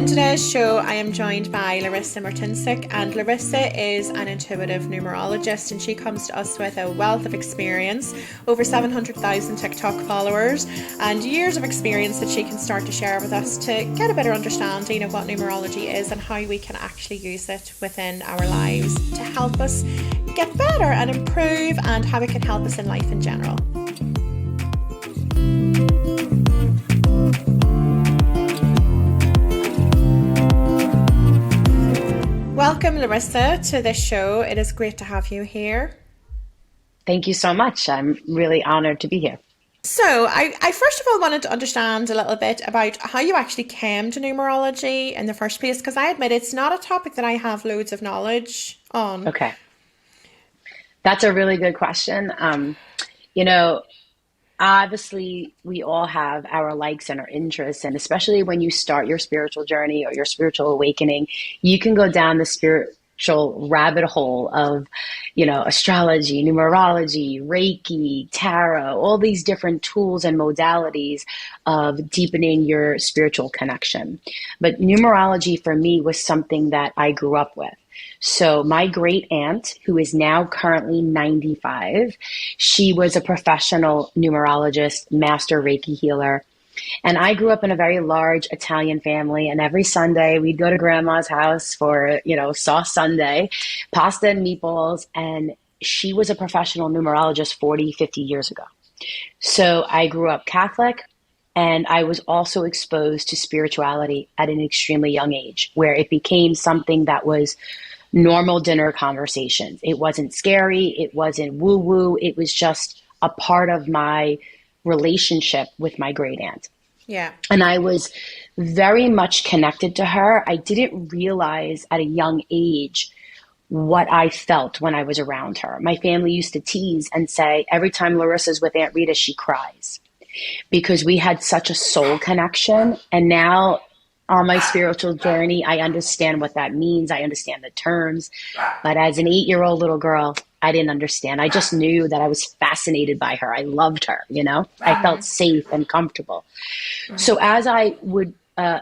in today's show, I am joined by Larissa Martincic, and Larissa is an intuitive numerologist, and she comes to us with a wealth of experience, over 700,000 TikTok followers, and years of experience that she can start to share with us to get a better understanding of what numerology is and how we can actually use it within our lives to help us get better and improve, and how it can help us in life in general. Welcome, Larissa, to this show. It is great to have you here. Thank you so much. I'm really honored to be here. So, I first of all wanted to understand a little bit about how you actually came to numerology in the first place, because I admit it's not a topic that I have loads of knowledge on. Okay, that's a really good question. You know, Obviously, we all have our likes and our interests, and especially when you start your spiritual journey or your spiritual awakening, you can go down the spiritual rabbit hole of, astrology, numerology, Reiki, tarot, all these different tools and modalities of deepening your spiritual connection. But numerology for me was something that I grew up with. So my great aunt, who is now currently 95, she was a professional numerologist, master Reiki healer. And I grew up in a very large Italian family. And every Sunday we'd go to grandma's house for, sauce Sunday, pasta and meatballs. And she was a professional numerologist 40, 50 years ago. So I grew up Catholic. And I was also exposed to spirituality at an extremely young age, where it became something that was normal dinner conversations. It wasn't scary. It wasn't woo-woo. It was just a part of my relationship with my great aunt. Yeah. And I was very much connected to her. I didn't realize at a young age what I felt when I was around her. My family used to tease and say, every time Larissa's with Aunt Rita, she cries, because we had such a soul connection. And now on my spiritual journey, I understand what that means. I understand the terms. But as an 8-year-old little girl, I didn't understand. I just knew that I was fascinated by her. I loved her, I felt safe and comfortable. So as I would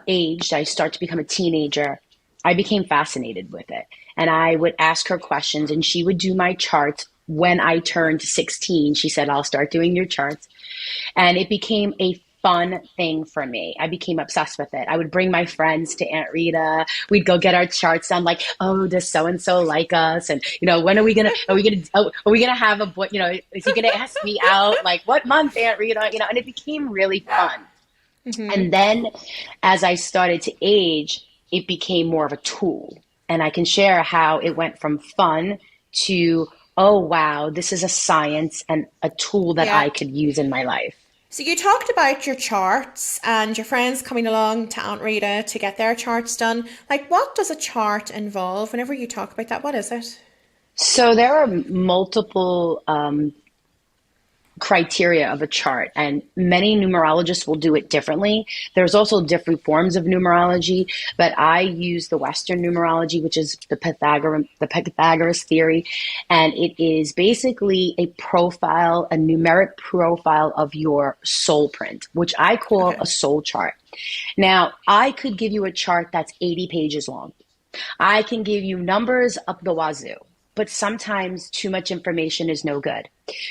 age, I start to become a teenager, I became fascinated with it. And I would ask her questions, and she would do my charts. When I turned 16, she said, I'll start doing your charts. And it became a fun thing for me. I became obsessed with it. I would bring my friends to Aunt Rita. We'd go get our charts done, like, oh, does so-and-so like us? And, when are we going to have a boy, is he going to ask me out? Like, what month, Aunt Rita? And it became really fun. Mm-hmm. And then as I started to age, it became more of a tool. And I can share how it went from fun to, oh, wow, this is a science and a tool that I could use in my life. So you talked about your charts and your friends coming along to Aunt Rita to get their charts done. Like, what does a chart involve? Whenever you talk about that, what is it? So there are multiple criteria of a chart, and many numerologists will do it differently. There's also different forms of numerology, but I use the Western numerology, which is the Pythagoras theory, and it is basically a profile, a numeric profile of your soul print, which I call a soul chart. Now, I could give you a chart that's 80 pages long. I can give you numbers up the wazoo, but sometimes too much information is no good.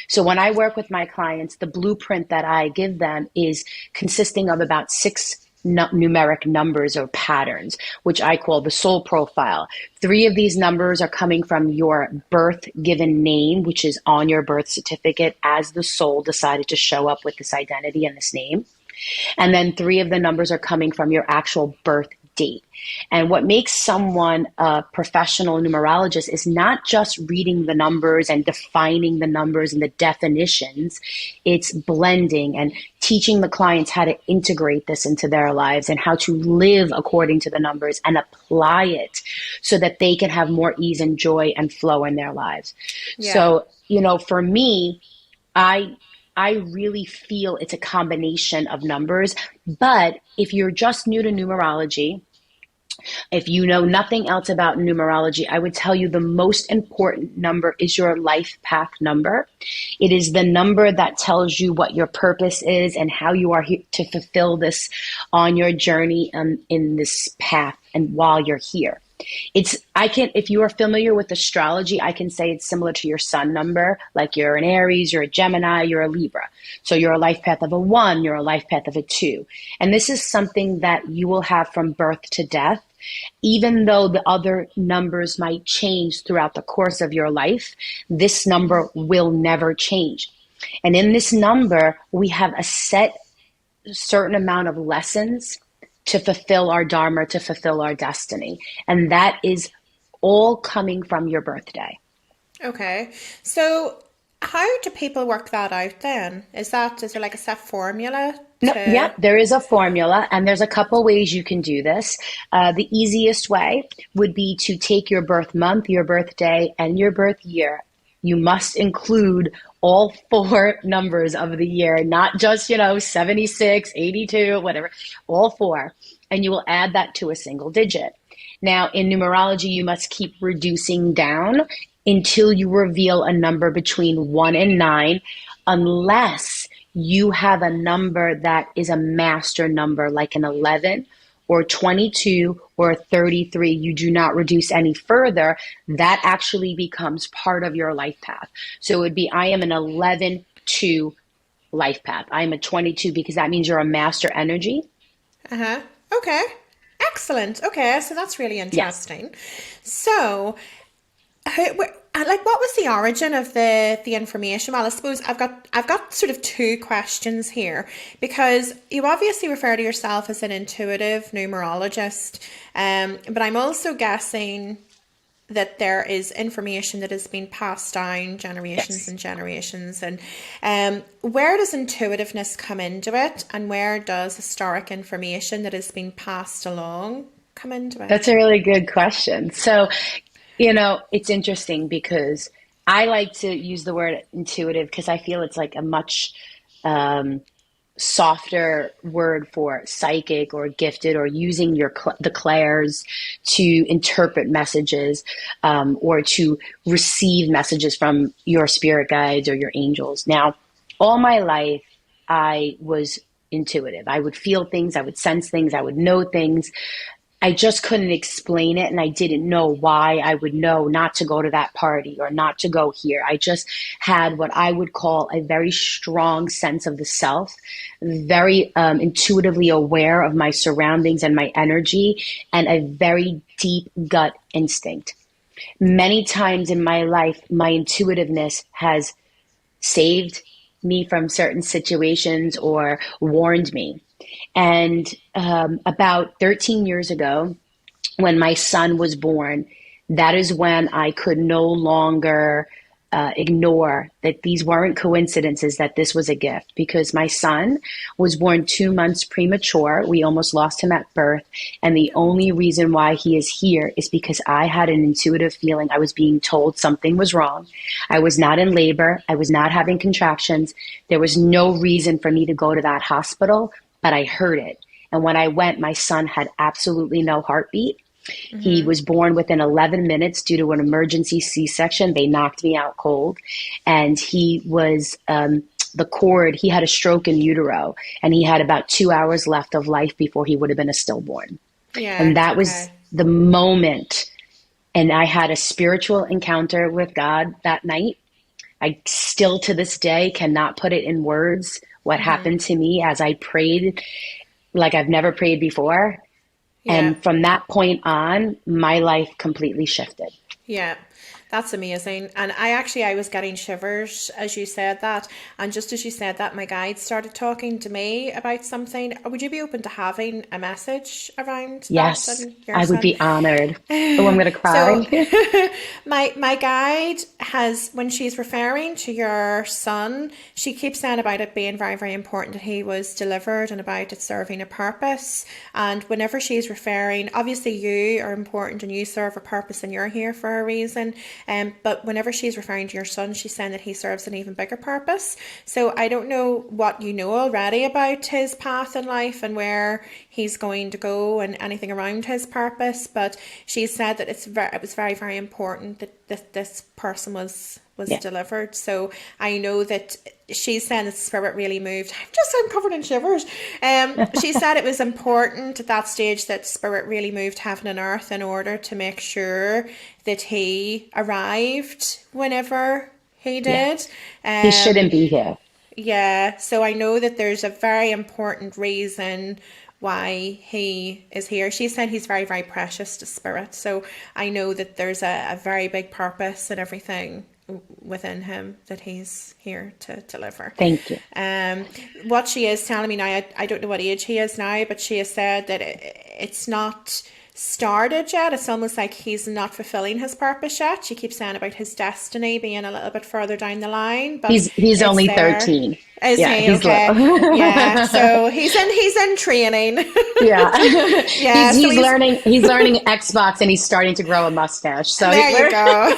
So when I work with my clients, the blueprint that I give them is consisting of about 6 numeric numbers or patterns, which I call the soul profile. 3 of these numbers are coming from your birth given name, which is on your birth certificate as the soul decided to show up with this identity and this name. And then 3 of the numbers are coming from your actual birth date. And what makes someone a professional numerologist is not just reading the numbers and defining the numbers and the definitions. It's blending and teaching the clients how to integrate this into their lives and how to live according to the numbers and apply it so that they can have more ease and joy and flow in their lives. Yeah. So, for me, I really feel it's a combination of numbers. But if you're just new to numerology, If you know nothing else about numerology, I would tell you the most important number is your life path number. It is the number that tells you what your purpose is and how you are here to fulfill this on your journey in this path and while you're here. If you are familiar with astrology, I can say it's similar to your sun number. Like you're an Aries, you're a Gemini, you're a Libra. So you're a life path of a 1, you're a life path of a 2. And this is something that you will have from birth to death. Even though the other numbers might change throughout the course of your life, this number will never change. And in this number, we have a certain amount of lessons to fulfill our dharma, to fulfill our destiny. And that is all coming from your birthday. Okay. So how do people work that out then? Is there like a set formula No, to... yeah, there is a formula, and there's a couple ways you can do this. The easiest way would be to take your birth month, your birthday, and your birth year. You must include all 4 numbers of the year, not just, 76, 82, whatever, all 4. And you will add that to a single digit. Now, in numerology, you must keep reducing down until you reveal a number between 1 and 9, unless you have a number that is a master number, like an 11 or 22 or 33. You do not reduce any further. That actually becomes part of your life path. So it would be, I am an 11-2 life path. I am a 22 because that means you're a master energy. Uh-huh. Okay. Excellent. Okay, so that's really Yes. interesting. So, like, what was the origin of the information? Well, I suppose I've got sort of 2 questions here, because you obviously refer to yourself as an intuitive numerologist, but I'm also guessing that there is information that has been passed down generations Yes. and generations. And where does intuitiveness come into it, and where does historic information that has been passed along come into That's it? a really good question. So, it's interesting because I like to use the word intuitive because I feel it's like a much um, softer word for psychic or gifted, or using the clairs to interpret messages, or to receive messages from your spirit guides or your angels. Now, all my life, I was intuitive. I would feel things, I would sense things, I would know things. I just couldn't explain it, and I didn't know why I would know not to go to that party or not to go here. I just had what I would call a very strong sense of the self, very intuitively aware of my surroundings and my energy, and a very deep gut instinct. Many times in my life, my intuitiveness has saved me from certain situations or warned me. And about 13 years ago, when my son was born, that is when I could no longer ignore that these weren't coincidences, that this was a gift, because my son was born 2 months premature. We almost lost him at birth. And the only reason why he is here is because I had an intuitive feeling. I was being told something was wrong. I was not in labor. I was not having contractions. There was no reason for me to go to that hospital, but I heard it. And when I went, my son had absolutely no heartbeat. He was born within 11 minutes due to an emergency C-section. They knocked me out cold. And he was, he had a stroke in utero, and he had about 2 hours left of life before he would have been a stillborn. And Yeah, that was okay. the moment. And I had a spiritual encounter with God that night. I still to this day cannot put it in words what happened to me as I prayed like I've never prayed before. Yeah. And from that point on, my life completely shifted. Yeah, that's amazing. And I was getting shivers as you said that. And just as you said that, my guide started talking to me about something. Would you be open to having a message around that Yes, and your I would son? be honored. Oh, I'm going to So cry. my guide has, when she's referring to your son, she keeps saying about it being very, very important that he was delivered and about it serving a purpose. And whenever she's referring, obviously you are important and you serve a purpose and you're here for a reason. But whenever she's referring to your son, she's saying that he serves an even bigger purpose. So I don't know what you know already about his path in life and where he's going to go and anything around his purpose, but she said that it was very, very important that this person was delivered. So I know that she's saying that the spirit really moved. I'm covered in shivers. She said it was important at that stage that spirit really moved heaven and earth in order to make sure that he arrived whenever he did. He shouldn't be here. Yeah, so I know that there's a very important reason why he is here. She said he's very, very precious to spirit. So I know that there's a very big purpose and everything within him that he's here to deliver. Thank you. What she is telling me now, I don't know what age he is now, but she has said that it's not started yet. It's almost like he's not fulfilling his purpose yet. She keeps saying about his destiny being a little bit further down the line, but he's only 13. Is he? Okay. Yeah. So he's in training. Yeah. Yeah. He's learning Xbox, and he's starting to grow a mustache. So there you go.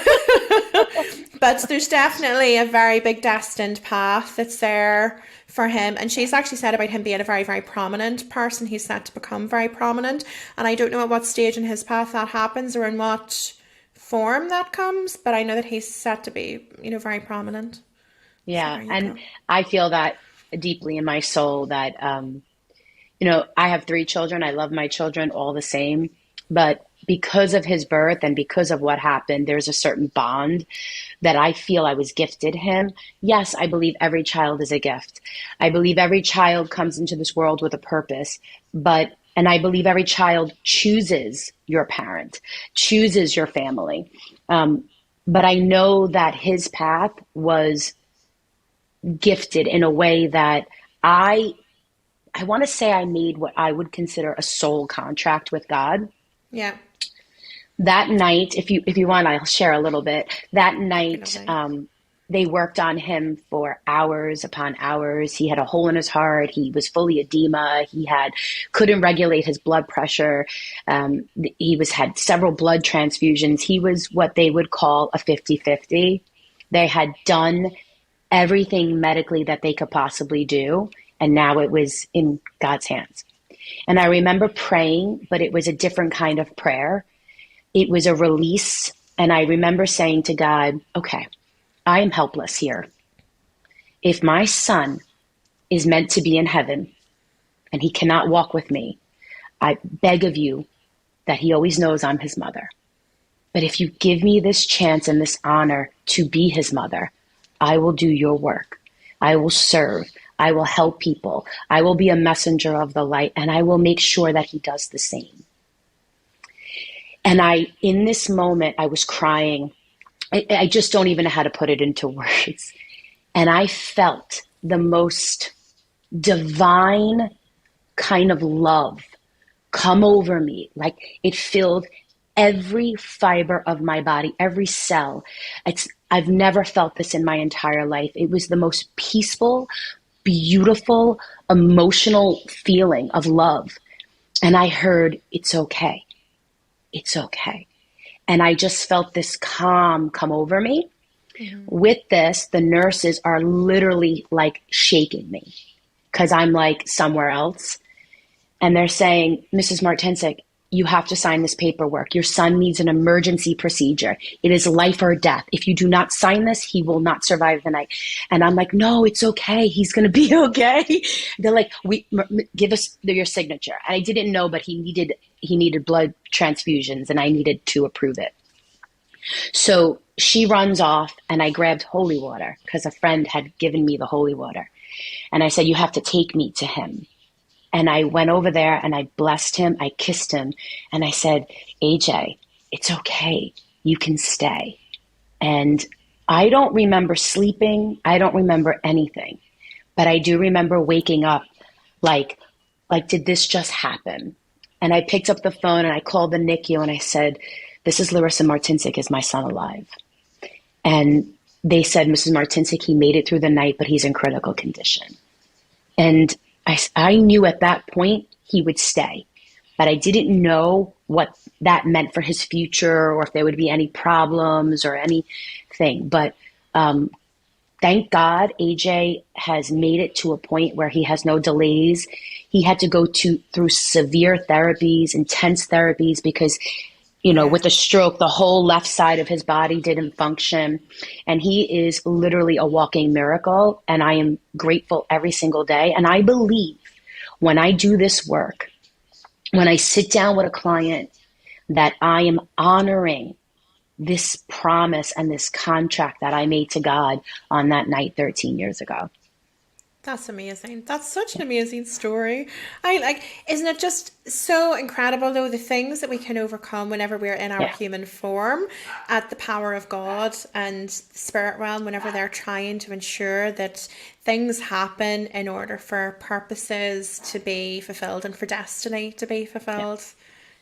But there's definitely a very big destined path that's there for him. And she's actually said about him being a very, very prominent person. He's set to become very prominent. And I don't know at what stage in his path that happens or in what form that comes, but I know that he's set to be, very prominent. Yeah. So and I feel that deeply in my soul that, I have 3 children. I love my children all the same, but because of his birth and because of what happened, there's a certain bond that I feel I was gifted him. Yes, I believe every child is a gift. I believe every child comes into this world with a purpose, and I believe every child chooses your parent, chooses your family. But I know that his path was gifted in a way that I want to say I made what I would consider a soul contract with God. Yeah. That night, if you want, I'll share a little bit. That night, they worked on him for hours upon hours. He had a hole in his heart. He was fully edema. He couldn't regulate his blood pressure. He had several blood transfusions. He was what they would call a 50-50. They had done everything medically that they could possibly do, and now it was in God's hands. And I remember praying, but it was a different kind of prayer. It was a release. And I remember saying to God, okay, I am helpless here. If my son is meant to be in heaven and he cannot walk with me, I beg of you that he always knows I'm his mother. But if you give me this chance and this honor to be his mother, I will do your work. I will serve. I will help people. I will be a messenger of the light, and I will make sure that he does the same. And in this moment, I was crying. I just don't even know how to put it into words. And I felt the most divine kind of love come over me. Like it filled every fiber of my body, every cell. I've never felt this in my entire life. It was the most peaceful, beautiful, emotional feeling of love. And I heard, it's okay. It's okay. And I just felt this calm come over me. Mm-hmm. With this, the nurses are literally like shaking me because I'm like somewhere else. And they're saying, Mrs. Martincic, you have to sign this paperwork. Your son needs an emergency procedure. It is life or death. If you do not sign this, he will not survive the night. And I'm like, no, it's okay. He's going to be okay. They're like, give us your signature. And I didn't know, but he needed blood transfusions and I needed to approve it. So she runs off and I grabbed holy water because a friend had given me the holy water. And I said, you have to take me to him. And I went over there and I blessed him. I kissed him and I said, AJ, it's okay. You can stay. And I don't remember sleeping. I don't remember anything, but I do remember waking up like, did this just happen? And I picked up the phone and I called the NICU and I said, this is Larissa Martincic. Is my son alive? And they said, Mrs. Martincic, he made it through the night, but he's in critical condition. And I knew at that point he would stay, but I didn't know what that meant for his future, or if there would be any problems or anything. But thank God AJ has made it to a point where he has no delays. He had to go through severe therapies, intense therapies, because Yeah. with a stroke, the whole left side of his body didn't function. And he is literally a walking miracle. And I am grateful every single day. And I believe when I do this work, when I sit down with a client, that I am honoring this promise and this contract that I made to God on that night 13 years ago. That's amazing. That's such an amazing story. I like, isn't it just so incredible though, the things that we can overcome whenever we're in our Yeah. human form, at the power of God and the spirit realm, whenever they're trying to ensure that things happen in order for purposes to be fulfilled and for destiny to be fulfilled.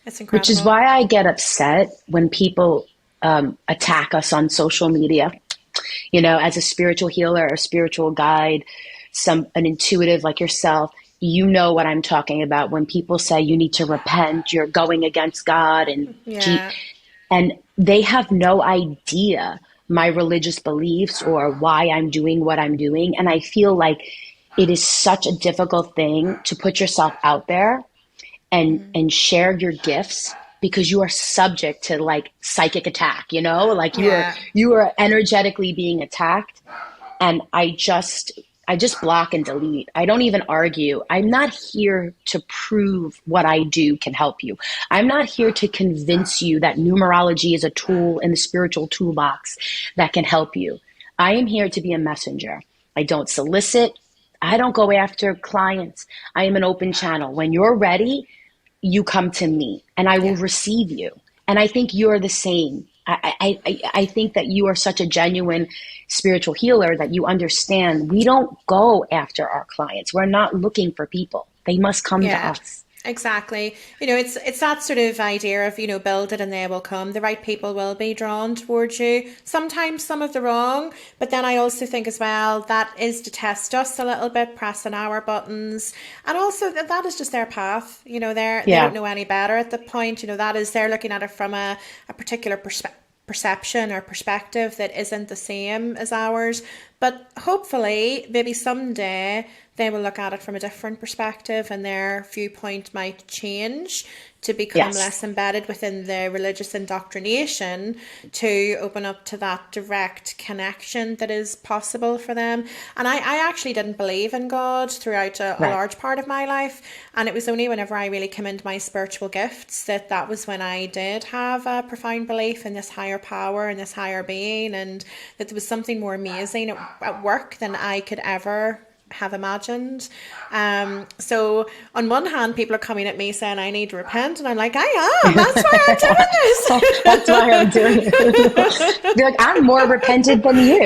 It's Which is incredible. why I get upset when people attack us on social media. As a spiritual healer, a spiritual guide, an intuitive like yourself, what I'm talking about. When people say you need to repent, you're going against God, Yeah. and they have no idea my religious beliefs or why I'm doing what I'm doing. And I feel like it is such a difficult thing to put yourself out there and share your gifts, because you are subject to like psychic attack, like Yeah. you are energetically being attacked. And I just block and delete. I don't even argue. I'm not here to prove what I do can help you. I'm not here to convince you that numerology is a tool in the spiritual toolbox that can help you. I am here to be a messenger. I don't solicit. I don't go after clients. I am an open channel. When you're ready, you come to me and I will Yeah. receive you. And I think you're the same. I think that you are such a genuine spiritual healer that you understand we don't go after our clients. We're not looking for people. They must come to Yeah. us. Exactly. It's that sort of idea of, build it and they will come. The right people will be drawn towards you. Sometimes some of the wrong, but then I also think as well that is to test us a little bit, pressing our buttons. And also that is just their path. They don't Yeah. know any better at the point. That is, they're looking at it from a particular perception or perspective that isn't the same as ours. But hopefully, maybe someday they will look at it from a different perspective and their viewpoint might change to become Yes. less embedded within the religious indoctrination, to open up to that direct connection that is possible for them. And I actually didn't believe in God throughout a Right. large part of my life. And it was only whenever I really came into my spiritual gifts that was when I did have a profound belief in this higher power and this higher being, and that there was something more amazing at work than I could ever have imagined. So on one hand, people are coming at me saying I need to repent, and I'm like, I am. That's why I'm doing That's why I'm doing it. Be like, I'm more repentant than you.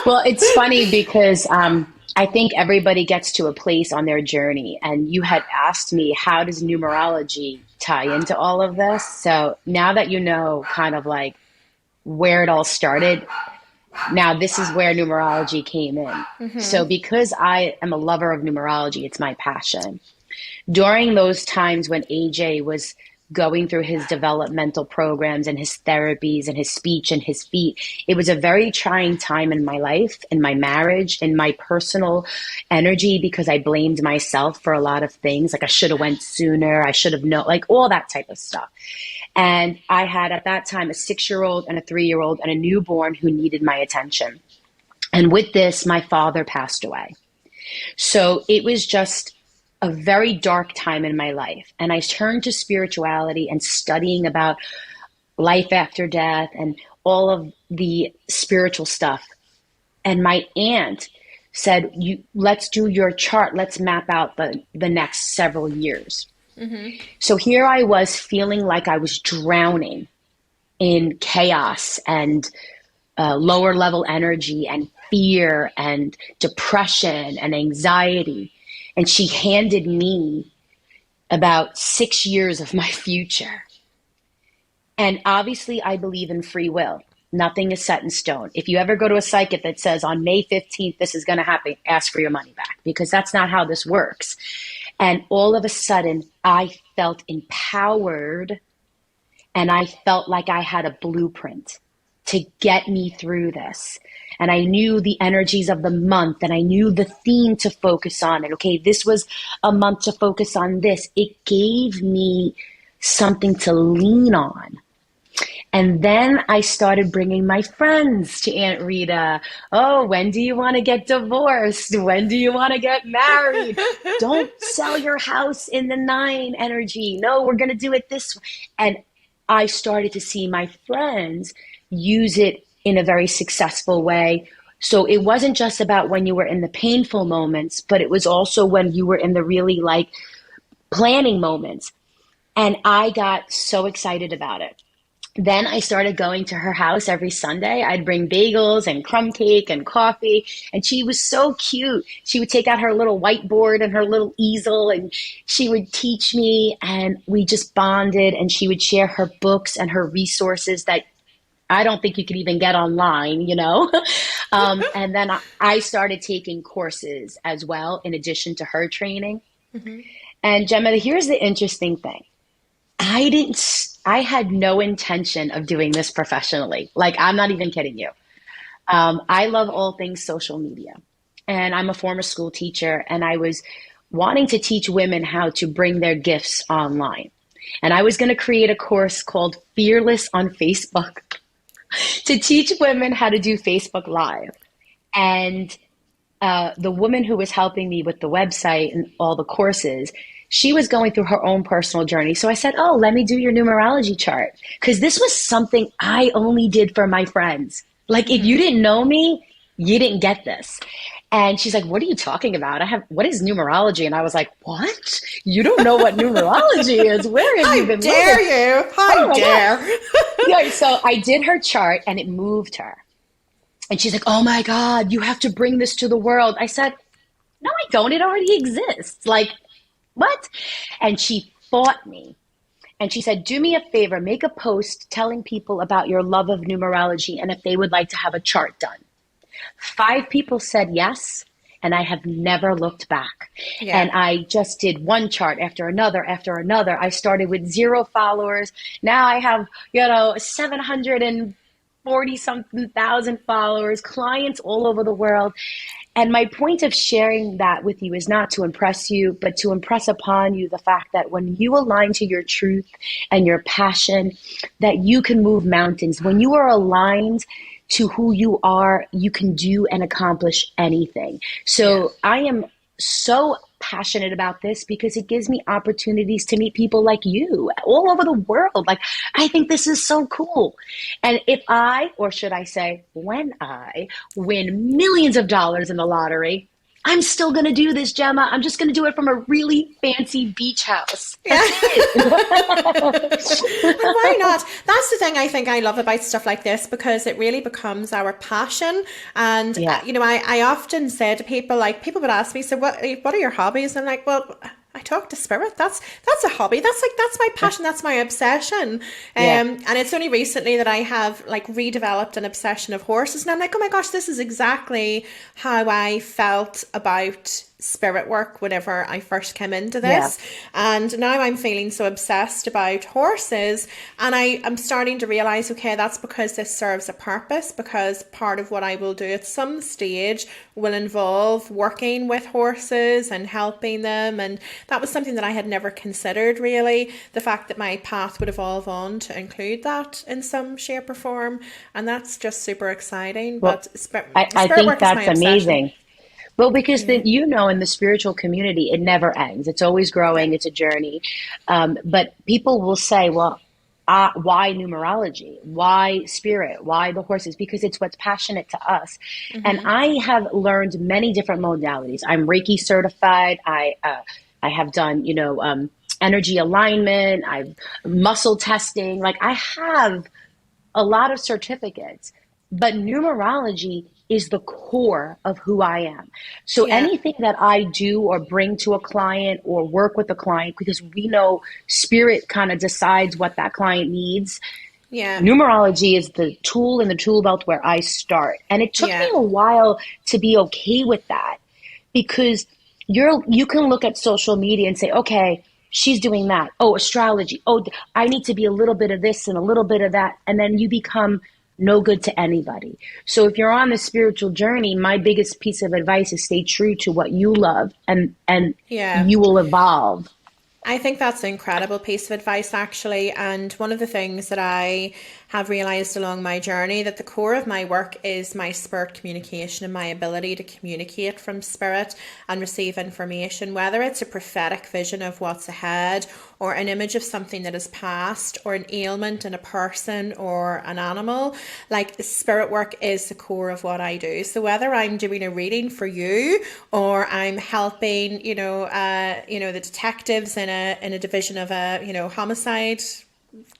Well, it's funny because I think everybody gets to a place on their journey. And you had asked me, how does numerology tie into all of this? So now that you know kind of like where it all started, now this is where numerology came in. So because I am a lover of numerology, it's my passion. During those times when AJ was going through his developmental programs and his therapies and his speech and his feet, it was a very trying time in my life, in my marriage, in my personal energy, because I blamed myself for a lot of things. Like I should have went sooner. I should have known, like all that type of stuff. And I had at that time a 6-year-old and a 3-year-old and a newborn who needed my attention. And with this, my father passed away. So it was just a very dark time in my life. And I turned to spirituality and studying about life after death and all of the spiritual stuff. And my aunt said, let's do your chart. Let's map out the next several years. So here I was feeling like I was drowning in chaos and lower level energy and fear and depression and anxiety. And she handed me about 6 years of my future. And obviously I believe in free will. Nothing is set in stone. If you ever go to a psychic that says on May 15th, this is going to happen, ask for your money back, because that's not how this works. And all of a sudden I felt empowered, and I felt like I had a blueprint to get me through this. And I knew the energies of the month, and I knew the theme to focus on. And okay, this was a month to focus on this. It gave me something to lean on. And then I started bringing my friends to Aunt Rita. Oh, when do you want to get divorced? When do you want to get married? Don't sell your house in the 9 energy. No, we're going to do it this way. And I started to see my friends use it in a very successful way. So it wasn't just about when you were in the painful moments, but it was also when you were in the really like planning moments. And I got so excited about it. Then I started going to her house every Sunday. I'd bring bagels and crumb cake and coffee. And she was so cute. She would take out her little whiteboard and her little easel, and she would teach me, and we just bonded, and she would share her books and her resources that I don't think you could even get online, you know? And then I started taking courses as well, in addition to her training. Mm-hmm. And Gemma, here's the interesting thing. I had no intention of doing this professionally. Like, I'm not even kidding you. I love all things social media, and I'm a former school teacher, and I was wanting to teach women how to bring their gifts online. And I was going to create a course called Fearless on Facebook to teach women how to do Facebook Live. And the woman who was helping me with the website and all the courses, she was going through her own personal journey. So I said, oh, let me do your numerology chart. Because this was something I only did for my friends. Like, if you didn't know me, you didn't get this. And she's like, what are you talking about? What is numerology? And I was like, what? You don't know what numerology is? Where have you been living? How dare you? How dare? Yeah, so I did her chart, and it moved her. And she's like, oh my God, you have to bring this to the world. I said, no, I don't. It already exists. Like, what? And she fought me. And she said, do me a favor, make a post telling people about your love of numerology and if they would like to have a chart done. 5 people said yes, and I have never looked back. Yeah. And I just did one chart after another after another. I started with 0 followers. Now I have, 740 something thousand followers, clients all over the world. And my point of sharing that with you is not to impress you, but to impress upon you the fact that when you align to your truth and your passion, that you can move mountains. When you are aligned to who you are, you can do and accomplish anything. So I am so passionate about this because it gives me opportunities to meet people like you all over the world. Like, I think this is so cool. And if I, or should I say, when I win millions of dollars in the lottery, I'm still going to do this, Gemma. I'm just going to do it from a really fancy beach house. That's it. And why not? That's the thing I think I love about stuff like this, because it really becomes our passion. And, I often say to people, like, people would ask me, so what are your hobbies? I'm like, well, I talk to spirit. That's a hobby. That's my passion. That's my obsession. And it's only recently that I have like redeveloped an obsession of horses. And I'm like, oh my gosh, this is exactly how I felt about spirit work whenever I first came into this. And now I'm feeling so obsessed about horses, and I'm starting to realize, okay, that's because this serves a purpose, because part of what I will do at some stage will involve working with horses and helping them. And that was something that I had never considered, really, the fact that my path would evolve on to include that in some shape or form. And that's just super exciting. Well, but spirit I think work that's is my amazing. obsession. Well, because in the spiritual community, it never ends. It's always growing. It's a journey. But people will say, well, why numerology? Why spirit? Why the horses? Because it's what's passionate to us. Mm-hmm. And I have learned many different modalities. I'm Reiki certified. I have done, energy alignment. I've muscle testing. Like, I have a lot of certificates, but numerology is the core of who I am. So anything that I do or bring to a client or work with a client, because we know spirit kind of decides what that client needs. Yeah. Numerology is the tool in the tool belt where I start. And it took me a while to be okay with that, because you can look at social media and say, okay, she's doing that. Oh, astrology. Oh, I need to be a little bit of this and a little bit of that. And then you become no good to anybody. So if you're on the spiritual journey, my biggest piece of advice is stay true to what you love, and Yeah. you will evolve. I think that's an incredible piece of advice, actually. And one of the things that I have realized along my journey, that the core of my work is my spirit communication and my ability to communicate from spirit and receive information, whether it's a prophetic vision of what's ahead, or an image of something that is past, or an ailment in a person or an animal. Like, spirit work is the core of what I do. So whether I'm doing a reading for you, or I'm helping, the detectives in a division of a, homicide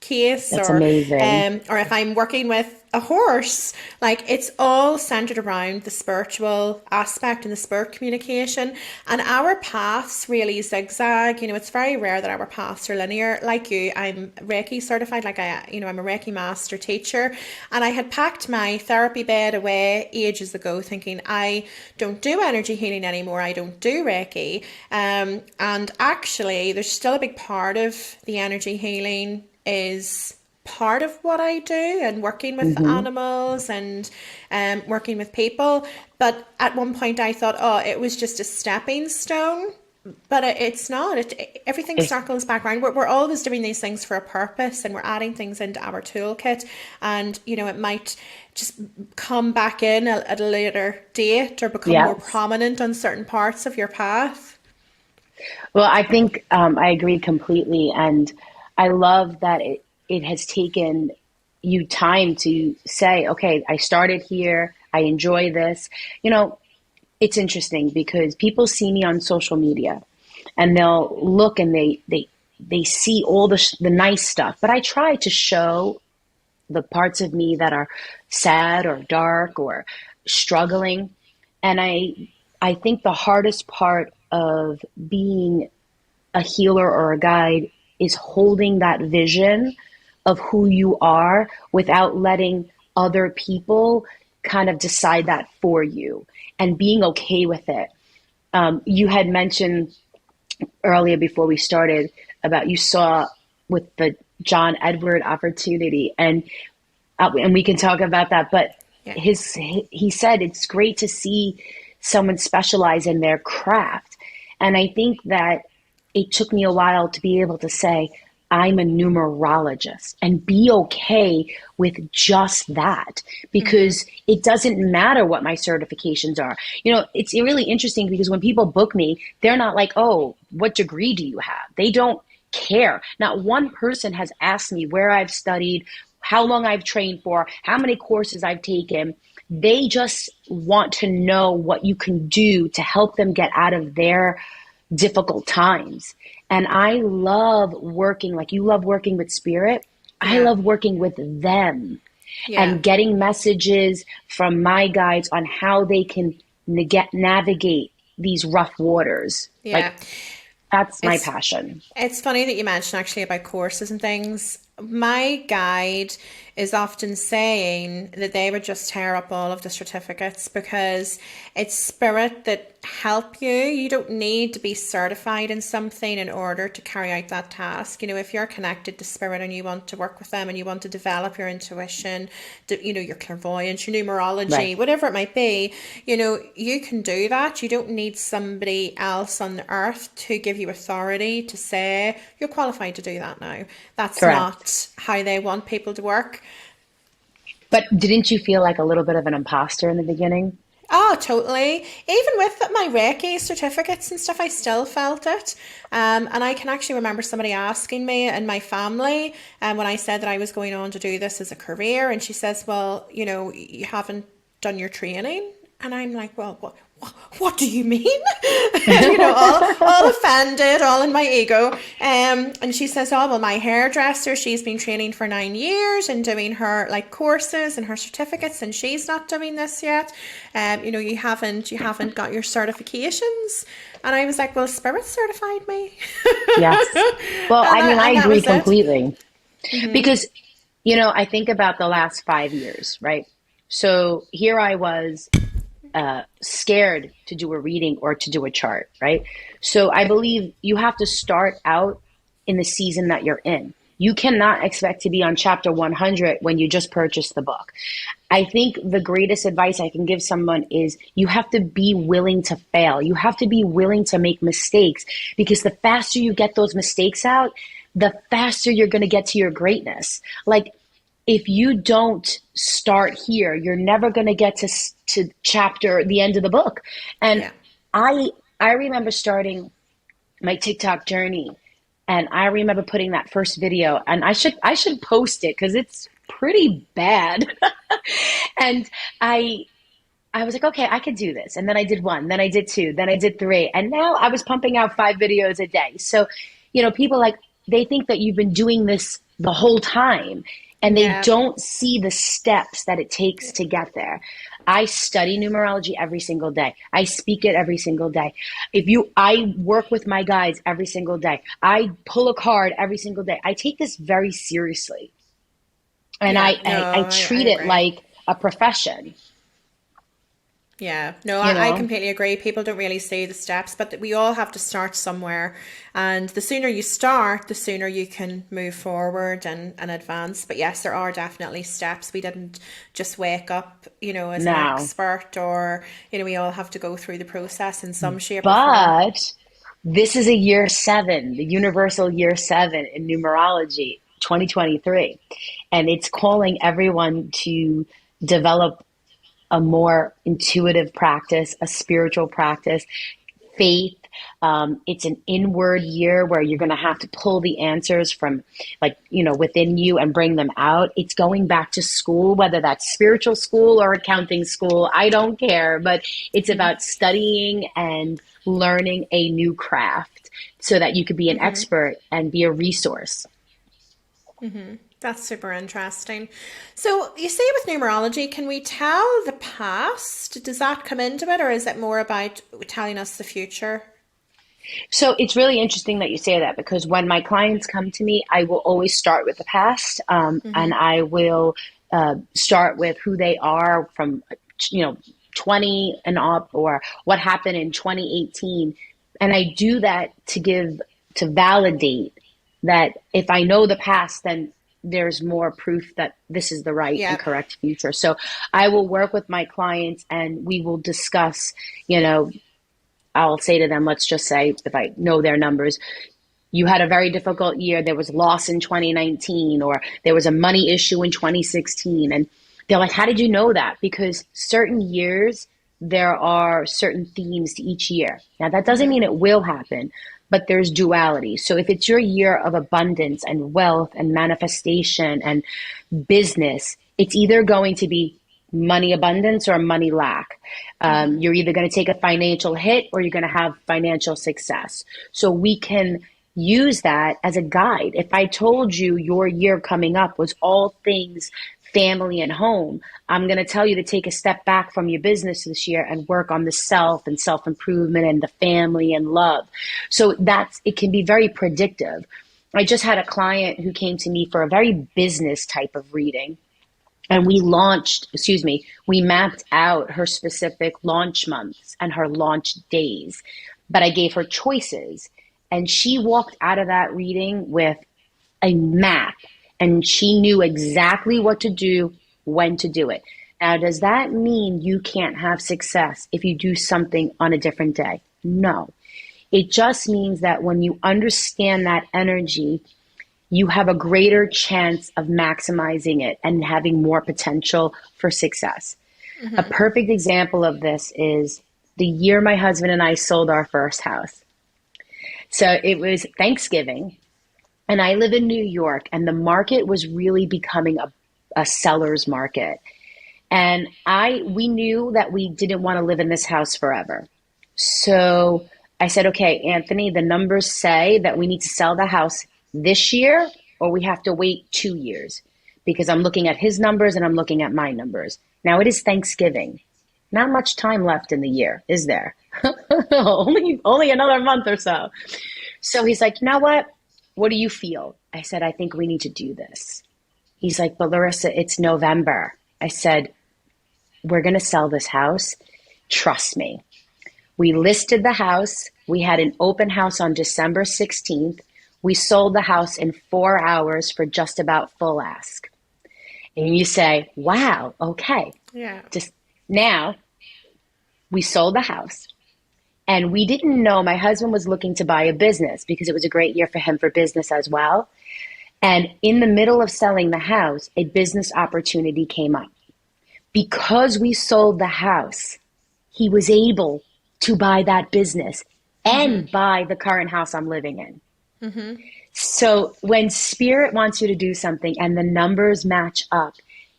case, That's amazing. or if I'm working with a horse, like, it's all centered around the spiritual aspect and the spirit communication. And our paths really zigzag. It's very rare that our paths are linear. Like you, I'm Reiki certified. Like, I'm a Reiki master teacher, and I had packed my therapy bed away ages ago, thinking I don't do energy healing anymore. I don't do Reiki. And actually, there's still a big part of the energy healing is part of what I do, and working with animals and working with people. But at one point I thought, oh, it was just a stepping stone. But it's not. Everything circles back around. We're always doing these things for a purpose, and we're adding things into our toolkit. And, it might just come back in at a later date, or become more Yes. prominent on certain parts of your path. Well, I think I agree completely. And I love that it has taken you time to say, okay, I started here. I enjoy this. It's interesting because people see me on social media, and they'll look and they see all the nice stuff, but I try to show the parts of me that are sad or dark or struggling. And I think the hardest part of being a healer or a guide is holding that vision of who you are without letting other people kind of decide that for you, and being okay with it. You had mentioned earlier before we started about you saw with the John Edward opportunity, and we can talk about that. But Yeah. he said it's great to see someone specialize in their craft, and I think that it took me a while to be able to say, I'm a numerologist, and be okay with just that, because it doesn't matter what my certifications are. It's really interesting because when people book me, they're not like, oh, what degree do you have? They don't care. Not one person has asked me where I've studied, how long I've trained for, how many courses I've taken. They just want to know what you can do to help them get out of their difficult times. And I love working, like you love working with spirit. I Yeah. love working with them Yeah. and getting messages from my guides on how they can navigate these rough waters. Yeah. Like, that's my It's passion. It's funny that you mentioned actually about courses and things. My guide is often saying that they would just tear up all of the certificates, because it's spirit that help you. You don't need to be certified in something in order to carry out that task. If you're connected to spirit and you want to work with them and you want to develop your intuition, your clairvoyance, your numerology, Right. whatever it might be, you can do that. You don't need somebody else on the earth to give you authority to say you're qualified to do that now. That's Correct. not how they want people to work. But didn't you feel like a little bit of an imposter in the beginning? Oh, totally. Even with my Reiki certificates and stuff, I still felt it. And I can actually remember somebody asking me in my family, when I said that I was going on to do this as a career, and she says, well, you haven't done your training. And I'm like, well, what do you mean? All offended, all in my ego. And she says, oh, well, my hairdresser, she's been training for 9 years and doing her courses and her certificates, and she's not doing this yet. You haven't got your certifications. And I was like, well, Spirit certified me. Yes. Well, I mean, I and that agree was it. completely because, I think about the last 5 years, right? So here I was scared to do a reading or to do a chart, right? So I believe you have to start out in the season that you're in. You cannot expect to be on chapter 100 when you just purchased the book. I think the greatest advice I can give someone is you have to be willing to fail. You have to be willing to make mistakes, because the faster you get those mistakes out, the faster you're going to get to your greatness. Like, if you don't start here, you're never going to get to chapter, the end of the book. And Yeah. I remember starting my TikTok journey, and I remember putting that first video, and I should post it because it's pretty bad. And I was like, okay, I could do this. And then I did one, then I did two, then I did three. And now I was pumping out 5 videos a day. So, people like, they think that you've been doing this the whole time, and they Yeah. don't see the steps that it takes to get there. I study numerology every single day. I speak it every single day. I work with my guides every single day. I pull a card every single day. I take this very seriously. And Yeah. I No, I treat it agree. like a profession, Yeah, no, you I know? completely agree. People don't really see the steps, but we all have to start somewhere. And the sooner you start, the sooner you can move forward and advance. But yes, there are definitely steps. We didn't just wake up, as an Now, expert, or, we all have to go through the process in some shape or form. but this is a year 7, the universal year 7 in numerology, 2023. And it's calling everyone to develop a more intuitive practice, a spiritual practice, faith. It's an inward year where you're going to have to pull the answers from, like, within you and bring them out. It's going back to school, whether that's spiritual school or accounting school. I don't care, but it's about studying and learning a new craft so that you could be an expert and be a resource. That's super interesting. So you see, with numerology, can we tell the past? Does that come into it, or is it more about telling us the future? So it's really interesting that you say that, because when my clients come to me, I will always start with the past, and I will start with who they are from, 20 and up, or what happened in 2018. And I do that to validate that if I know the past, then there's more proof that this is the right and Yeah. correct future. So I will work with my clients, and we will discuss, you know, I'll say to them, let's just say, if I know their numbers, you had a very difficult year. There was loss in 2019, or there was a money issue in 2016. And they're like, how did you know that? Because certain years, there are certain themes to each year. Now, that doesn't mean it will happen, but there's duality. So if it's your year of abundance and wealth and manifestation and business, it's either going to be money abundance or money lack. You're either going to take a financial hit or you're going to have financial success. So we can use that as a guide. If I told you your year coming up was all things family and home, I'm going to tell you to take a step back from your business this year and work on the self and self-improvement and the family and love. So it can be very predictive. I just had a client who came to me for a very business type of reading. And we mapped out her specific launch months and her launch days, but I gave her choices. And she walked out of that reading with a map, and she knew exactly what to do, when to do it. Now, does that mean you can't have success if you do something on a different day? No. It just means that when you understand that energy, you have a greater chance of maximizing it and having more potential for success. A perfect example of this is the year my husband and I sold our first house. So it was Thanksgiving, and I live in New York, and the market was really becoming a seller's market. And we knew that we didn't want to live in this house forever. So I said, okay, Anthony, the numbers say that we need to sell the house this year, or we have to wait 2 years, because I'm looking at his numbers and I'm looking at my numbers. Now it is Thanksgiving. Not much time left in the year, is there? only another month or so. So he's like, you know what? What do you feel? I said, I think we need to do this. He's like, but Larissa, it's November. I said, we're going to sell this house. Trust me. We listed the house. We had an open house on December 16th. We sold the house in 4 hours for just about full ask. And you say, wow, okay. Yeah. Just now we sold the house. And we didn't know my husband was looking to buy a business because it was a great year for him for business as well. And in the middle of selling the house, a business opportunity came up. Because we sold the house, he was able to buy that business and buy the current house I'm living in. So when spirit wants you to do something and the numbers match up,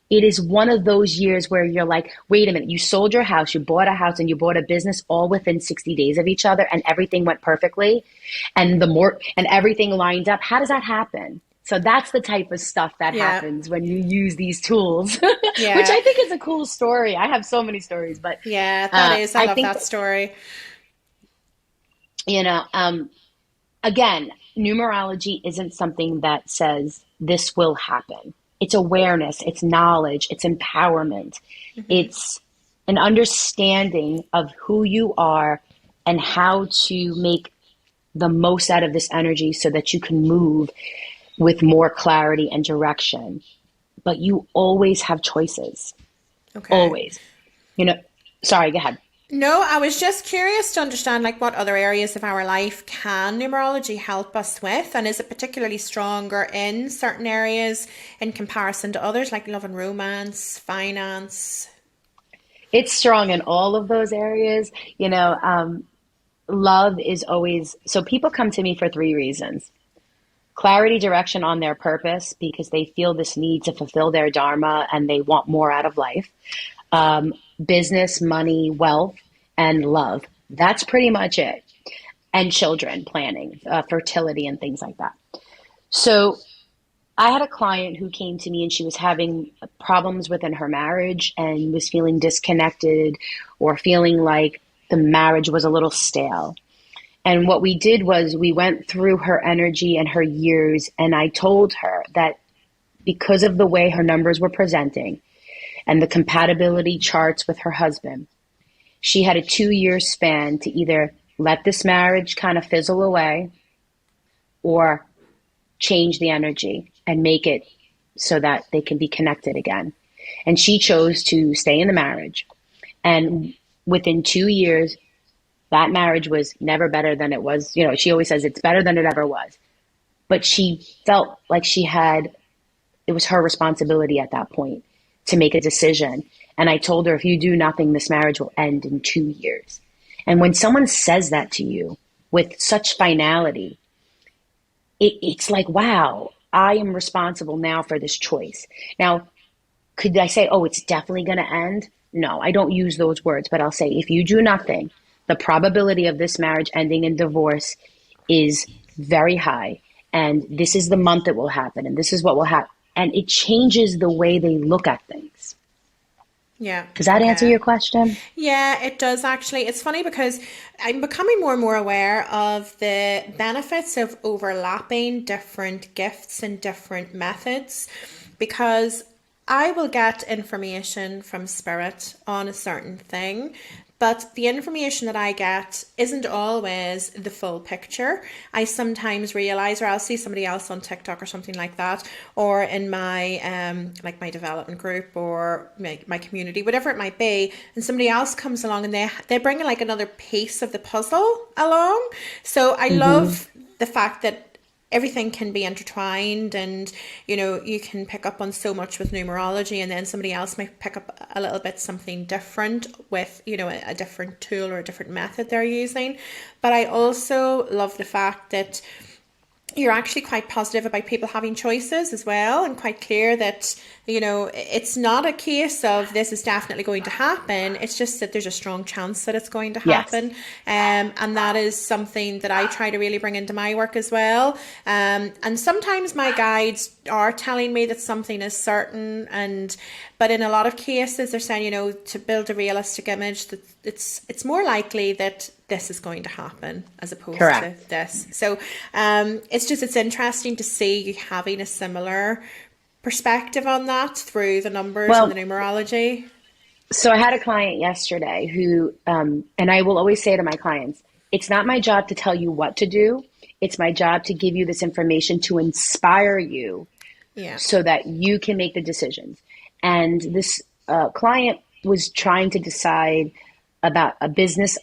it is one of those years where you're like, wait a minute, you sold your house, you bought a house, and you bought a business all within 60 days of each other, and everything went perfectly, and everything lined up. How does that happen? So that's the type of stuff that happens when you use these tools, which I think is a cool story. I have so many stories, but Yeah, that is. I love think that story. Again, numerology isn't something that says this will happen. It's awareness, it's knowledge, it's empowerment. It's an understanding of who you are and how to make the most out of this energy so that you can move with more clarity and direction. But you always have choices. Okay. Always. Sorry, go ahead. No, I was just curious to understand like what other areas of our life can numerology help us with, and is it particularly stronger in certain areas in comparison to others, like love and romance, finance? It's strong in all of those areas. Love is always, so people come to me for 3 reasons. Clarity, direction on their purpose, because they feel this need to fulfill their dharma and they want more out of life. Business, money, wealth, and love. That's pretty much it. And children, planning, fertility, and things like that. So I had a client who came to me and she was having problems within her marriage and was feeling disconnected or feeling like the marriage was a little stale. And what we did was we went through her energy and her years, and I told her that because of the way her numbers were presenting and the compatibility charts with her husband, she had a 2-year span to either let this marriage kind of fizzle away or change the energy and make it so that they can be connected again. And she chose to stay in the marriage. And within 2 years, that marriage was never better than it was. She always says it's better than it ever was. But she felt like it was her responsibility at that point to make a decision. And I told her, if you do nothing, this marriage will end in 2 years. And when someone says that to you with such finality, it's like, wow, I am responsible now for this choice. Now, could I say, oh, it's definitely going to end? No, I don't use those words, but I'll say, if you do nothing, the probability of this marriage ending in divorce is very high. And this is the month it will happen. And this is what will happen. And it changes the way they look at things. Yeah. Does that answer your question? Yeah, it does actually. It's funny because I'm becoming more and more aware of the benefits of overlapping different gifts and different methods, because I will get information from spirit on a certain thing, but the information that I get isn't always the full picture. I sometimes realize, or I'll see somebody else on TikTok or something like that, or in my like my development group or my community, whatever it might be, and somebody else comes along and they bring like another piece of the puzzle along. So I love the fact that everything can be intertwined, and you can pick up on so much with numerology, and then somebody else might pick up a little bit something different with a different tool or a different method they're using. But I also love the fact that you're actually quite positive about people having choices as well, and quite clear that it's not a case of this is definitely going to happen. It's just that there's a strong chance that it's going to happen. Yes. And that is something that I try to really bring into my work as well. And sometimes my guides are telling me that something is certain, but in a lot of cases they're saying, to build a realistic image, that it's more likely that this is going to happen as opposed to this. So it's interesting to see you having a similar perspective on that through the numbers and the numerology. So I had a client yesterday who, and I will always say to my clients, it's not my job to tell you what to do. It's my job to give you this information to inspire you Yeah. so that you can make the decisions. And this client was trying to decide about a business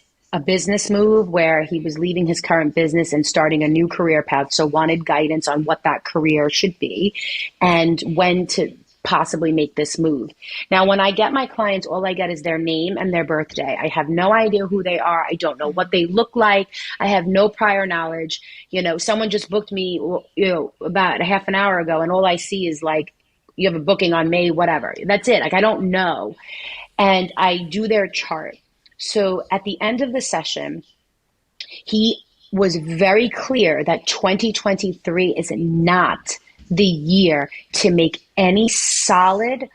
move where he was leaving his current business and starting a new career path. So wanted guidance on what that career should be and when to possibly make this move. Now, when I get my clients, all I get is their name and their birthday. I have no idea who they are. I don't know what they look like. I have no prior knowledge. Someone just booked me, about a half an hour ago, and all I see is like, you have a booking on May, whatever. That's it. Like, I don't know. And I do their chart. So at the end of the session, he was very clear that 2023 is not the year to make any solid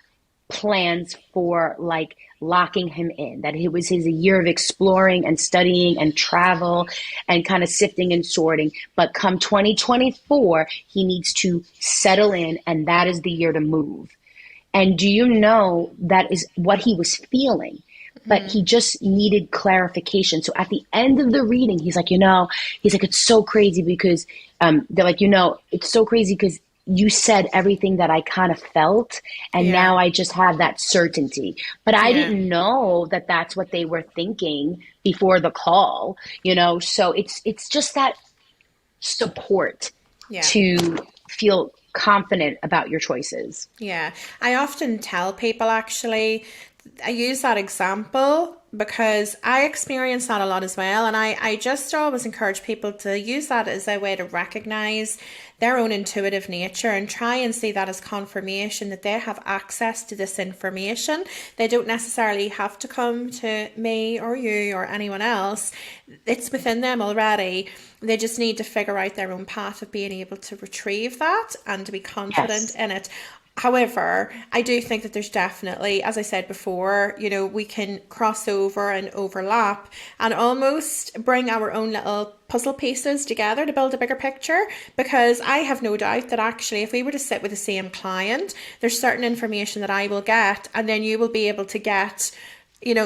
plans for like locking him in, that it was his year of exploring and studying and travel and kind of sifting and sorting. But come 2024, he needs to settle in, and that is the year to move. And do you know that is what he was feeling? But he just needed clarification. So at the end of the reading, he's like, it's so crazy because they're like, it's so crazy because you said everything that I kind of felt, and now I just have that certainty. But I didn't know that that's what they were thinking before the call, So it's just that support to feel confident about your choices. Yeah. I often tell people, actually, I use that example because I experience that a lot as well. And I just always encourage people to use that as a way to recognize their own intuitive nature and try and see that as confirmation that they have access to this information. They don't necessarily have to come to me or you or anyone else. It's within them already. They just need to figure out their own path of being able to retrieve that and to be confident in it. However, I do think that there's definitely, as I said before, we can cross over and overlap and almost bring our own little puzzle pieces together to build a bigger picture, because I have no doubt that actually if we were to sit with the same client, there's certain information that I will get and then you will be able to get,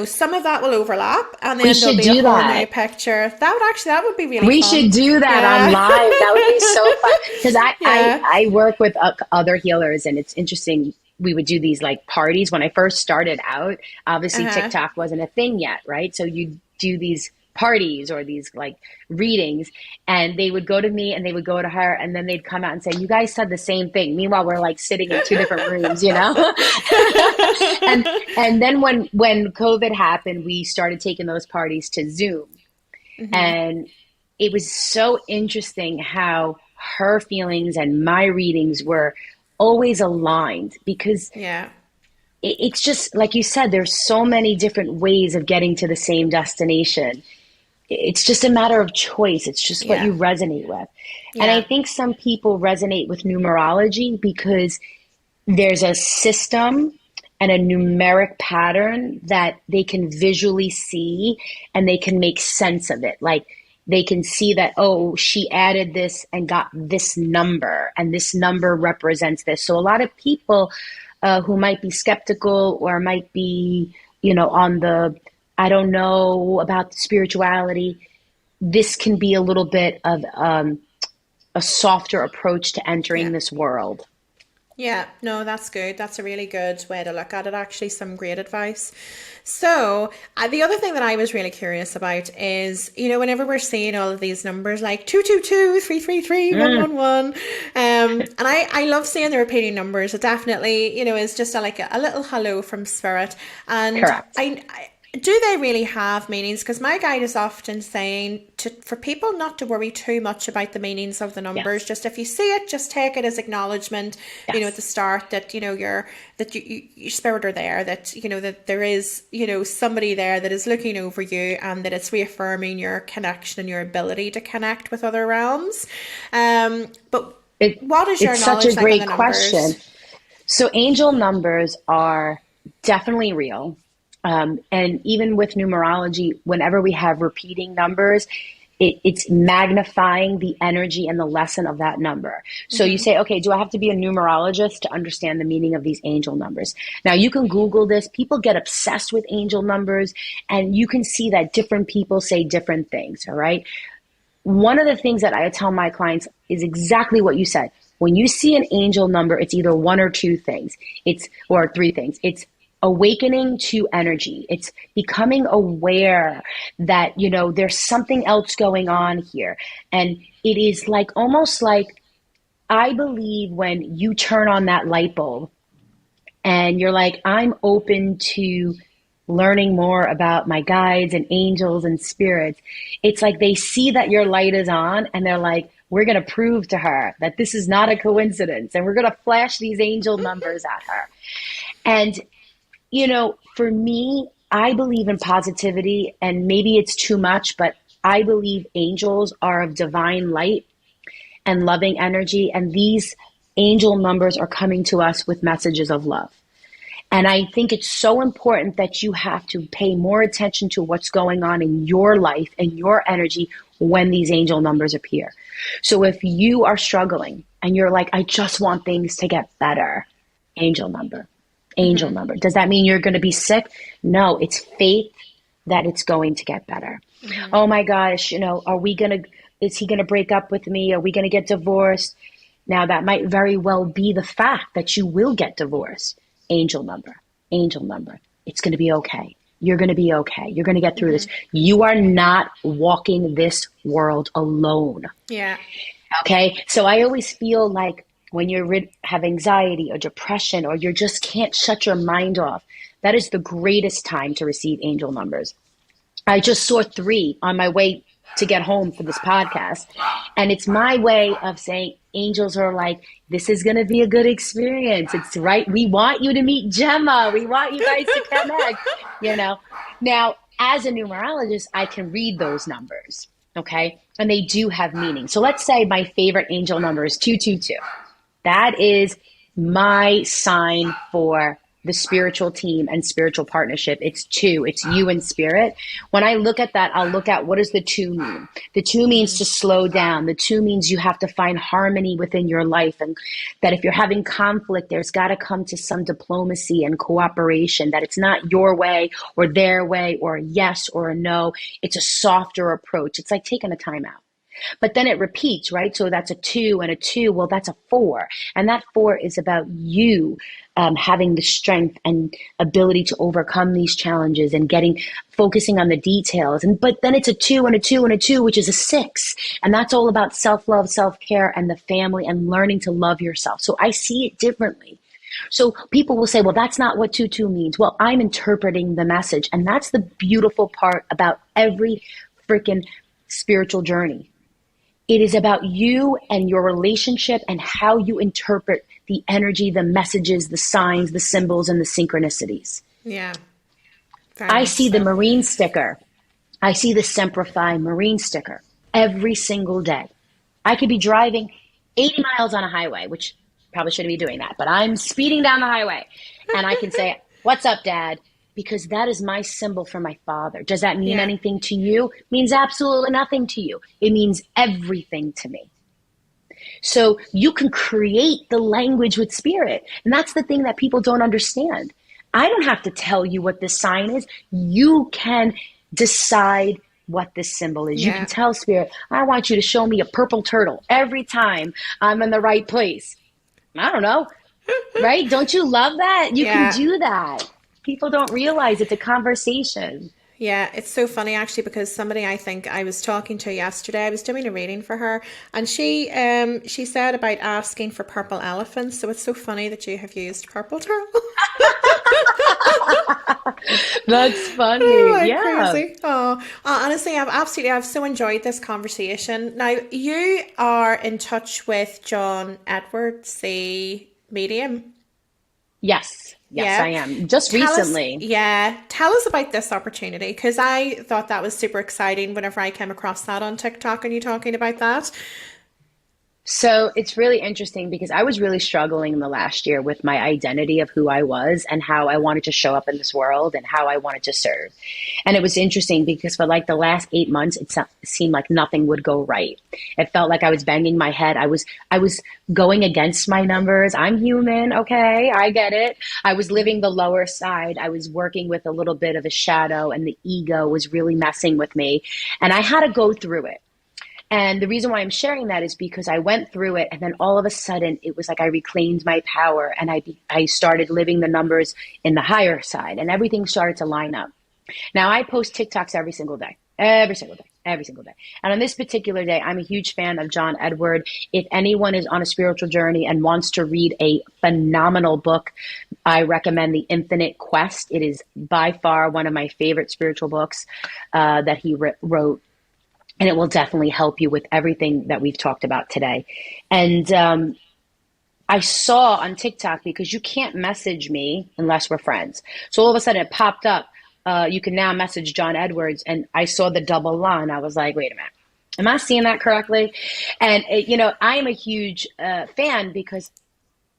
some of that will overlap and then there'll be a whole new picture. That would be really fun. We should do that on live. That would be so fun. Because I work with other healers, and it's interesting. We would do these like parties when I first started out. Obviously, TikTok wasn't a thing yet, right? So you do these parties or these like readings, and they would go to me and they would go to her, and then they'd come out and say, you guys said the same thing. Meanwhile, we're like sitting in two different rooms, and then when COVID happened, we started taking those parties to Zoom. And it was so interesting how her feelings and my readings were always aligned, because it's just like you said, there's so many different ways of getting to the same destination. It's just a matter of choice. It's just what you resonate with. And I think some people resonate with numerology because there's a system and a numeric pattern that they can visually see and they can make sense of it. Like they can see that, oh, she added this and got this number, and this number represents this. So a lot of people who might be skeptical or might be, on the, I don't know about spirituality, this can be a little bit of a softer approach to entering this world. Yeah, no, that's good. That's a really good way to look at it, actually. Some great advice. So the other thing that I was really curious about is, whenever we're seeing all of these numbers like 222, 333, 111, and I love seeing the repeating numbers. It definitely, is just a little hello from spirit. And Correct. Do they really have meanings? Because my guide is often saying for people not to worry too much about the meanings of the numbers. Just if you see it, just take it as acknowledgement, at the start that, your spirit are there, that, that there is, somebody there that is looking over you, and that it's reaffirming your connection and your ability to connect with other realms. But what is your knowledge? It's such a great question. So angel numbers are definitely real. And even with numerology, whenever we have repeating numbers, it's magnifying the energy and the lesson of that number. So you say, okay, do I have to be a numerologist to understand the meaning of these angel numbers? Now you can Google this. People get obsessed with angel numbers, and you can see that different people say different things. All right. One of the things that I tell my clients is exactly what you said. When you see an angel number, it's either one or two things. Or three things. It's awakening to energy. It's becoming aware that, there's something else going on here. And it is like, almost like, I believe when you turn on that light bulb and you're like, I'm open to learning more about my guides and angels and spirits, it's like they see that your light is on and they're like, we're going to prove to her that this is not a coincidence, and we're going to flash these angel numbers at her. And, for me, I believe in positivity, and maybe it's too much, but I believe angels are of divine light and loving energy. And these angel numbers are coming to us with messages of love. And I think it's so important that you have to pay more attention to what's going on in your life and your energy when these angel numbers appear. So if you are struggling and you're like, I just want things to get better, angel number. Does that mean you're going to be sick? No, it's faith that it's going to get better. Oh my gosh, is he going to break up with me? Are we going to get divorced? Now that might very well be the fact that you will get divorced. Angel number. It's going to be okay. You're going to be okay. You're going to get through this. You are not walking this world alone. Yeah. Okay. So I always feel like when you have anxiety or depression, or you just can't shut your mind off, that is the greatest time to receive angel numbers. I just saw 3 on my way to get home for this podcast. And it's my way of saying angels are like, this is going to be a good experience. It's right. We want you to meet Gemma. We want you guys to connect, Now, as a numerologist, I can read those numbers. Okay. And they do have meaning. So let's say my favorite angel number is 222. That is my sign for the spiritual team and spiritual partnership. It's 2. It's you and spirit. When I look at that, I'll look at, what does the 2 mean? The 2 means to slow down. The 2 means you have to find harmony within your life, and that if you're having conflict, there's got to come to some diplomacy and cooperation, that it's not your way or their way or a yes or a no. It's a softer approach. It's like taking a time out. But then it repeats, right? So that's a 2 and a 2. Well, that's a 4. And that 4 is about you having the strength and ability to overcome these challenges and focusing on the details. But then it's a 2 and a 2 and a 2, which is a 6. And that's all about self-love, self-care, and the family, and learning to love yourself. So I see it differently. So people will say, well, that's not what 2-2 means. Well, I'm interpreting the message. And that's the beautiful part about every freaking spiritual journey. It is about you and your relationship and how you interpret the energy, the messages, the signs, the symbols, and the synchronicities. Yeah. I see the marine sticker. I see the Semperfi marine sticker every single day. I could be driving 80 miles on a highway, which probably shouldn't be doing that, but I'm speeding down the highway, and I can say, what's up, Dad? Because that is my symbol for my father. Does that mean anything to you? It means absolutely nothing to you. It means everything to me. So you can create the language with spirit. And that's the thing that people don't understand. I don't have to tell you what this sign is. You can decide what this symbol is. You can tell spirit, I want you to show me a purple turtle every time I'm in the right place. I don't know. Right? Don't you love that? You can do that. People don't realize it's a conversation. Yeah, it's so funny actually, because somebody I think I was talking to yesterday, I was doing a reading for her, and she said about asking for purple elephants. So it's so funny that you have used purple turtle. That's funny. Crazy. Oh, honestly, I've so enjoyed this conversation. Now, you are in touch with John Edwards, the medium. Yes, I am. Just recently. Tell us about this opportunity, because I thought that was super exciting whenever I came across that on TikTok and you talking about that. So it's really interesting because I was really struggling in the last year with my identity of who I was and how I wanted to show up in this world and how I wanted to serve. And it was interesting because for like the last 8 months, seemed like nothing would go right. It felt like I was banging my head. I was going against my numbers. I'm human. Okay. I get it. I was living the lower side. I was working with a little bit of a shadow and the ego was really messing with me. And I had to go through it. And the reason why I'm sharing that is because I went through it and then all of a sudden it was like I reclaimed my power and I started living the numbers in the higher side and everything started to line up. Now I post TikToks every single day, every single day. And on this particular day, I'm a huge fan of John Edward. If anyone is on a spiritual journey and wants to read a phenomenal book, I recommend The Infinite Quest. It is by far one of my favorite spiritual books that he wrote. And it will definitely help you with everything that we've talked about today. And I saw on TikTok, because you can't message me unless we're friends. So all of a sudden it popped up. You can now message John Edwards. And I saw the double line. I was like, wait a minute. Am I seeing that correctly? And, I am a huge fan because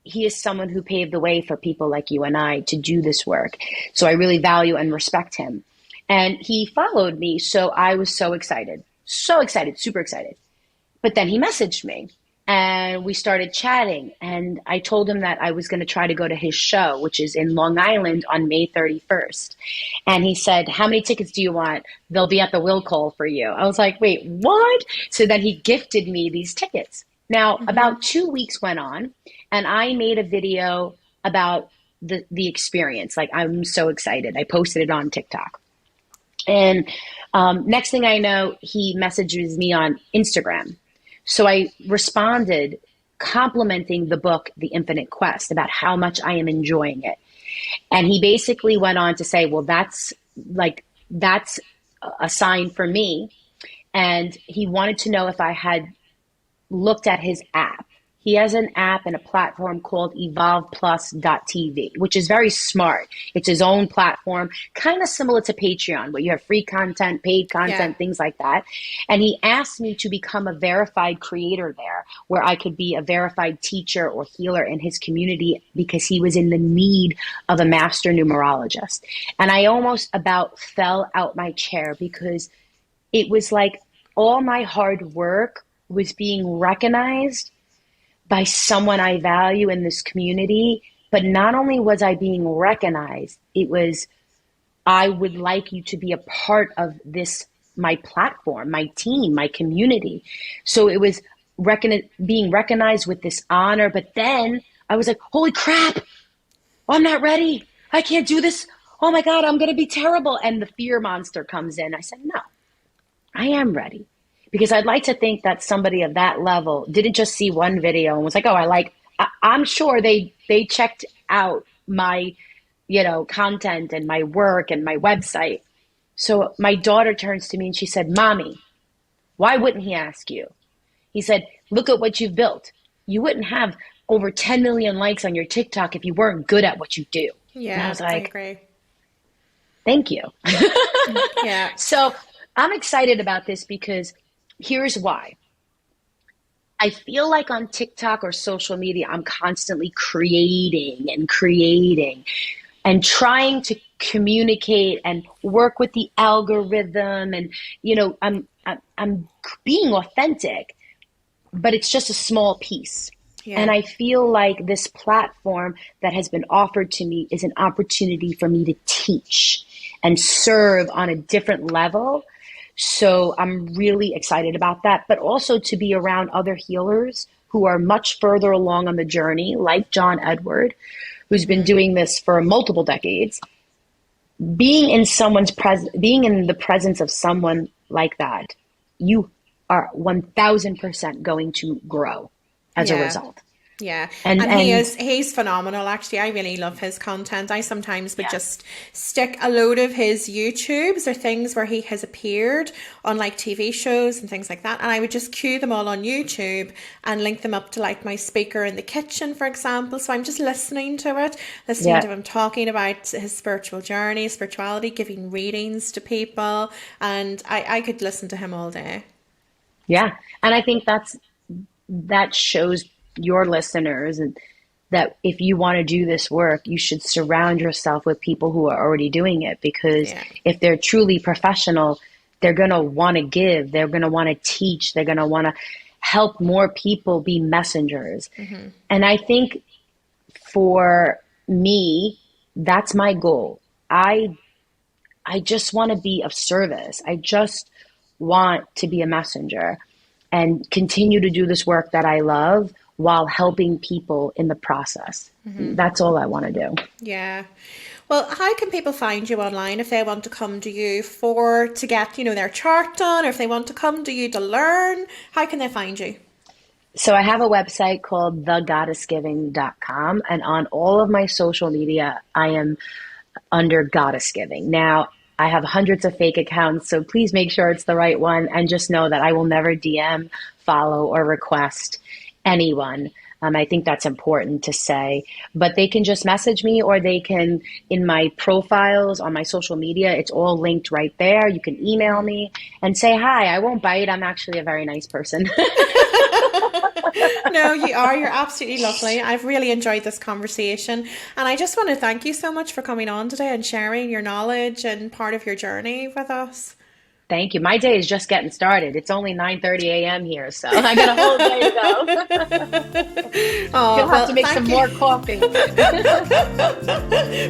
he is someone who paved the way for people like you and I to do this work. So I really value and respect him. And he followed me. So I was so excited. So excited, super excited. But then he messaged me and we started chatting. And I told him that I was going to try to go to his show, which is in Long Island on May 31st. And he said, how many tickets do you want? They'll be at the will call for you. I was like, wait, what? So then he gifted me these tickets. Now, about 2 weeks went on and I made a video about the experience. Like, I'm so excited. I posted it on TikTok. And next thing I know, he messages me on Instagram. So I responded complimenting the book, The Infinite Quest, about how much I am enjoying it. And he basically went on to say, well, that's a sign for me. And he wanted to know if I had looked at his app. He has an app and a platform called evolveplus.tv, which is very smart. It's his own platform, kind of similar to Patreon, where you have free content, paid content, things like that. And he asked me to become a verified creator there, where I could be a verified teacher or healer in his community because he was in the need of a master numerologist. And I almost about fell out my chair because it was like all my hard work was being recognized by someone I value in this community. But not only was I being recognized, it was, I would like you to be a part of this, my platform, my team, my community. So it was being recognized with this honor. But then I was like, holy crap, I'm not ready. I can't do this. Oh my God, I'm going to be terrible. And the fear monster comes in. I said, no, I am ready. Because I'd like to think that somebody of that level didn't just see one video and was like, oh, I'm sure they checked out my, content and my work and my website. So my daughter turns to me and she said, Mommy, why wouldn't he ask you? He said, look at what you've built. You wouldn't have over 10 million likes on your TikTok if you weren't good at what you do. Yeah, and I was like, I agree. Thank you. Yeah. So I'm excited about this because here's why. I feel like on TikTok or social media, I'm constantly creating and trying to communicate and work with the algorithm. And, I'm being authentic, but it's just a small piece. Yeah. And I feel like this platform that has been offered to me is an opportunity for me to teach and serve on a different level. So I'm really excited about that, but also to be around other healers who are much further along on the journey, like John Edward, who's been doing this for multiple decades. Being in the presence of someone like that, you are 1000% going to grow as a result. Yeah. And he's phenomenal. Actually, I really love his content. I sometimes would just stick a load of his YouTubes or things where he has appeared on like TV shows and things like that. And I would just cue them all on YouTube and link them up to like my speaker in the kitchen, for example. So I'm just listening to to him talking about his spiritual journey, spirituality, giving readings to people. And I could listen to him all day. Yeah. And I think that's that shows your listeners and that if you want to do this work, you should surround yourself with people who are already doing it, because if they're truly professional, they're going to want to give, they're going to want to teach, they're going to want to help more people be messengers. And I think for me, that's my goal. I just want to be of service. I just want to be a messenger and continue to do this work that I love while helping people in the process. That's all I want to do. Yeah. Well, how can people find you online if they want to come to you to get, their chart done, or if they want to come to you to learn? How can they find you? So I have a website called thegoddessgiving.com, and on all of my social media, I am under Goddess Giving. Now, I have hundreds of fake accounts, so please make sure it's the right one, and just know that I will never DM, follow, or request anyone. I think that's important to say, but they can just message me, or they can, in my profiles on my social media, it's all linked right there. You can email me and say, hi, I won't bite. I'm actually a very nice person. No, you are. You're absolutely lovely. I've really enjoyed this conversation. And I just want to thank you so much for coming on today and sharing your knowledge and part of your journey with us. Thank you. My day is just getting started. It's only 9:30 a.m. here, so I got a whole day to go. You'll have to make some more coffee.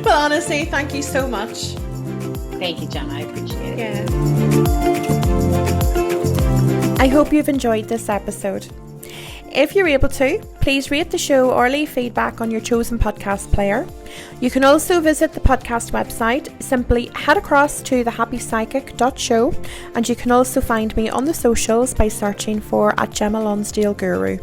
Well, honestly, thank you so much. Thank you, Gemma. I appreciate it. Yeah. I hope you've enjoyed this episode. If you're able to, please rate the show or leave feedback on your chosen podcast player. You can also visit the podcast website. Simply head across to thehappypsychic.show, and you can also find me on the socials by searching for @Gemma Lonsdale Guru.